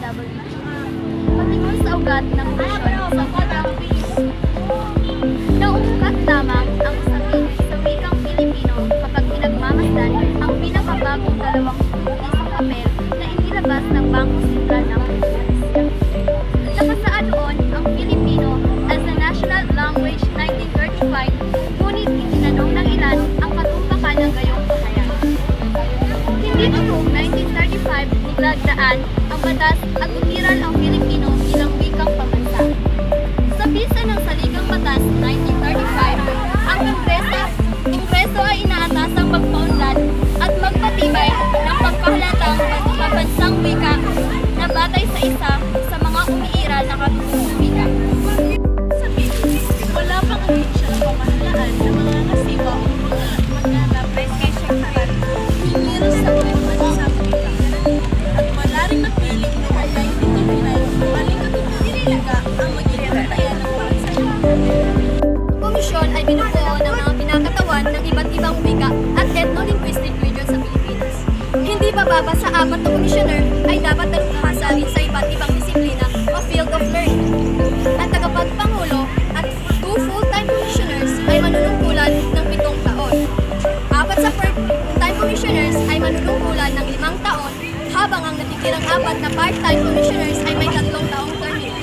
WHO. Patingon sa ugat ng misyon sa wikang Pilipino. Nauungkat lamang ang usapin sa wikang Pilipino kapag pinagmamasdan ang pinakabagong dalawang isang papel na inilabas ng Bangko Sentral ng Pilipinas. Nakasaad doon ang Filipino as a national language 1935, ngunit itinanong ng ilan ang katupakan ng gayong pahayag. Hindi noong 1935 nilagdaan ang batas at umiral ang Filipino bilang wikang pambansa. Sa bisa ng Saligang Batas 1935, ang Kongreso ay inaatasang magpaunlad at magpatibay ng pagpahalatang pambansang wika na batay sa isa sa mga umiiral na katutubong wika. Wala pang ahensya ng pamahalaan ng mga kasiwa o maghanap prescription card pero sa pambansang wika. At wala rin napiling na kaya ito pinay maling katutubong wika ang magiging katayan ng bansa. Komisyon ay binubuo ng mga pinakatawan ng iba't ibang wika at ethno-linguistic region sa Pilipinas. Hindi bababa sa 4 na komisyoner ay dapat dalubhasa rin sa iba't ibang disiplina o field of learning. At tagapagpangulo at 2 full-time commissioners ay manunungkulan ng 7 taon. 4 sa part-time commissioners ay manunungkulan ng 5 taon, habang ang natitirang 4 na part-time commissioners ay may 3 taong termino.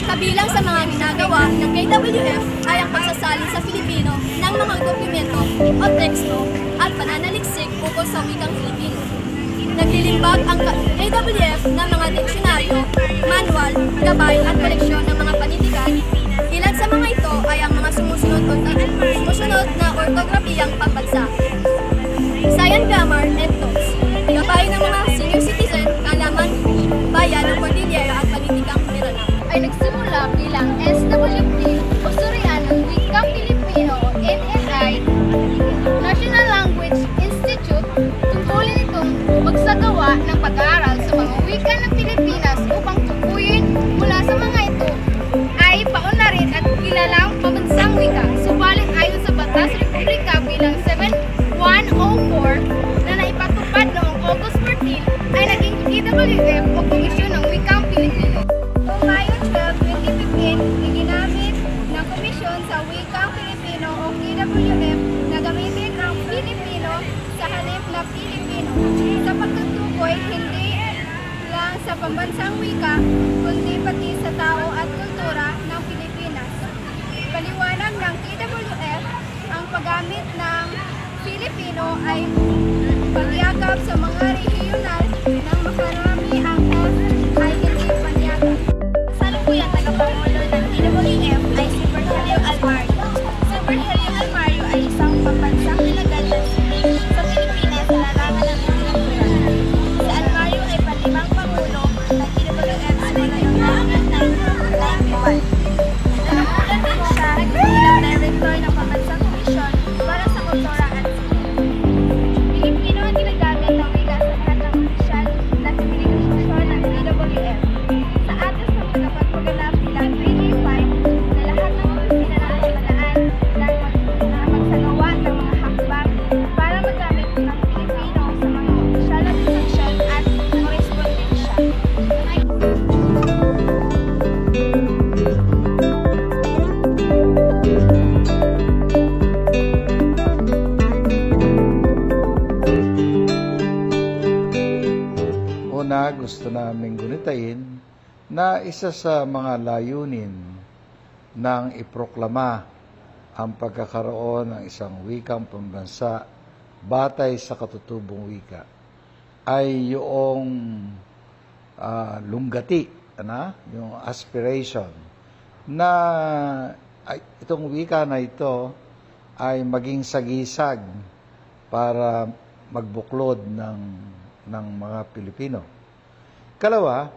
Kabilang sa mga ginagawa ng KWF ay ang pagsasalin sa Filipino ng mga dokumento o teksto at pananaliksik ukol sa wikang Filipino. Naglilimbag ang KWF ng mga diksyonaryo, manual, gabay at koleksyon ng mga panitikan. Ilan sa mga ito ay ang mga sumusunod na ortografiyang pambansa. Science Grammar and Notes. Gabay ng mga senior citizen, kaalaman, bayan ng Cordillera at panitikang Mindanao. Ay nagsimula bilang SWP o Surian ng Wikang Pilipino o NSI, National Language Institute, tungkulin itong magsagawa ng pag-aaral sa mga wika ng Pilipinas upang tukuyin mula sa mga ito ay paunlarin at kilalang pambansang wika. Subalit ayon sa Batas Republika bilang 7104 na naipatupad noong August 14 ay naging KWF o Komisyon ng Wikang Pilipino. Noong Mayo 12, 2015, iginamit ng Komisyon sa Wikang Pilipino o KWF na gamitin ang Filipino sa halip na Pilipino sa pagtutukoy hindi lang sa pambansang wika, kundi pati sa tao at kultura ng Pilipinas. Paliwanag ng KWF, ang paggamit ng Filipino ay pagyakap sa mga regional ng makarami ang F ay hindi panyagap. Salukuyan tagapangulo ng KWF ay si Virgilio Almario. Si Virgilio Almario ay isang pambansang nilagal na sa Pilipinas sa larangan ng literatura. Si Almario ay panlimang pangulo ng KWF simula noong 1991. Nanamulan din siya bilang director ng pambansang komisyon para sa kultura at sine. Pilipino ang ginagamit ng wika sa lahat ng opisyal na komunikasyon ng KWF. Sa atas ng pagpapaganap bilang 335 na lahat ng opisina ng pamahalaan na magsagawa ng mga hakbang para magamit ng Pilipino sa mga opisyal na desisyon at korespondensya. Una, gusto namin gunitain na isa sa mga layunin ng iproklama ang pagkakaroon ng isang wikang pambansa batay sa katutubong wika ay yung lunggati, yung aspiration na itong wika na ito ay maging sagisag para magbuklod ng mga Pilipino. Kalawa,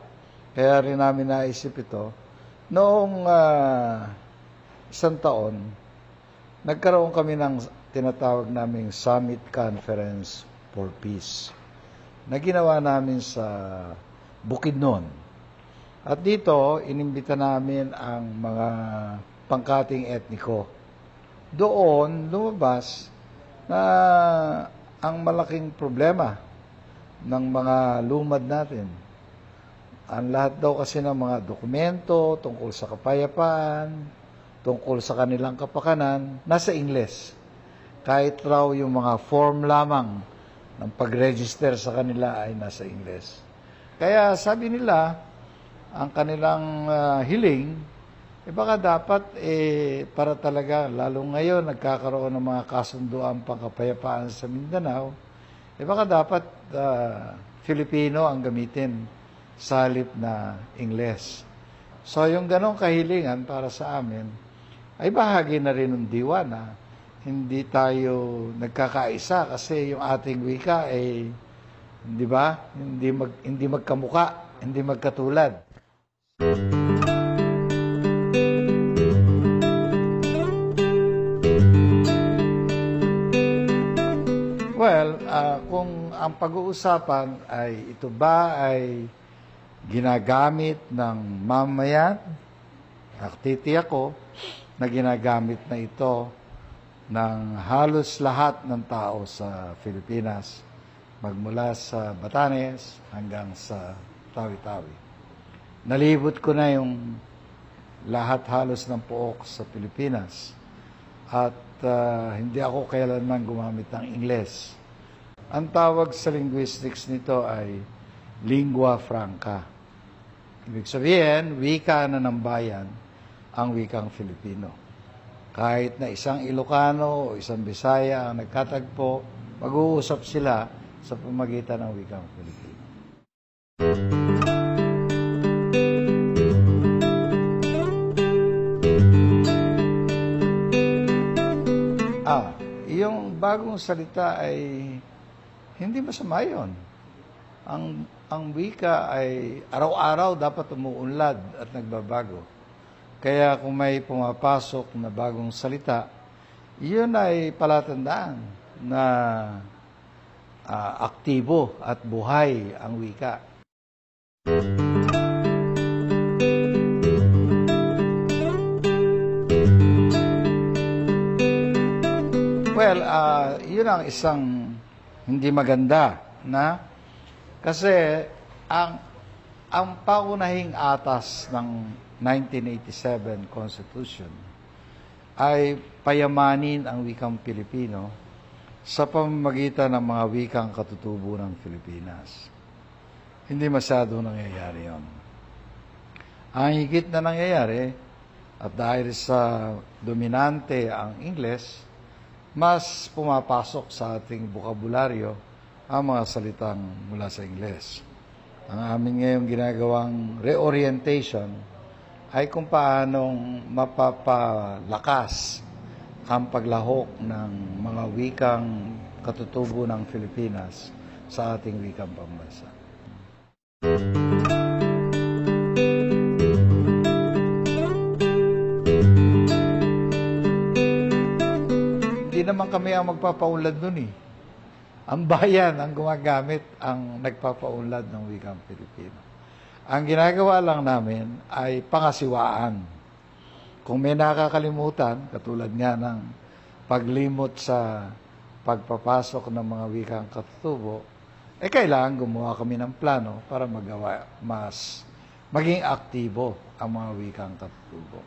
kaya rin namin naisip ito, noong isang taon, nagkaroon kami ng tinatawag naming Summit Conference for Peace na ginawa namin sa Bukidnon. At dito, inimbita namin ang mga pangkating etniko. Doon, lumabas na ang malaking problema ng mga lumad natin ang lahat daw kasi ng mga dokumento tungkol sa kapayapaan, tungkol sa kanilang kapakanan, nasa Ingles. Kahit raw yung mga form lamang ng pag-register sa kanila ay nasa Ingles. Kaya sabi nila, ang kanilang hiling, baka dapat para talaga, lalo ngayon nagkakaroon ng mga kasunduan pangkapayapaan sa Mindanao, baka dapat Filipino ang gamitin sa halip na Ingles. So yung ganong kahilingan para sa amin ay bahagi na rin ng diwa na hindi tayo nagkakaisa kasi yung ating wika ay, di ba, hindi magkamuka, hindi magkatulad. Well, kung ang pag-uusapan ay ito ba ay ginagamit ng mamayan, titiyak ko na ginagamit na ito ng halos lahat ng tao sa Pilipinas, magmula sa Batanes hanggang sa Tawi-Tawi. Nalibot ko na yung lahat halos ng pook sa Pilipinas at hindi ako kailanman gumamit ng Ingles. Ang tawag sa linguistics nito ay lingua franca. Ibig sabihin, wika na ng bayan ang wikang Filipino. Kahit na isang Ilocano o isang Bisaya ang nagkatagpo, mag-uusap sila sa pamagitan ng wikang Filipino. Yung bagong salita ay hindi masama yun. Ang wika ay araw-araw dapat umuunlad at nagbabago. Kaya kung may pumapasok na bagong salita, yun ay palatandaan na aktibo at buhay ang wika. Well, yun ang isang hindi maganda na kasi ang paunahing atas ng 1987 Constitution ay payamanin ang wikang Pilipino sa pamamagitan ng mga wikang katutubo ng Pilipinas. Hindi masyado nangyayari yun. Ang higit na nangyayari, at dahil sa dominante ang Ingles, mas pumapasok sa ating bokabularyo ang mga salitang mula sa Ingles. Ang amin ngayong ginagawang reorientation ay kung paanong mapapalakas ang paglahok ng mga wikang katutubo ng Pilipinas sa ating wikang pambansa. Hindi naman kami ang magpapaunlad nun eh. Ang bayan ang gumagamit, ang nagpapaunlad ng wikang Pilipino. Ang ginagawa lang namin ay pangasiwaan. Kung may nakakalimutan, katulad nga ng paglimot sa pagpapasok ng mga wikang katutubo, kailangan gumawa kami ng plano para maging aktibo ang mga wikang katutubo.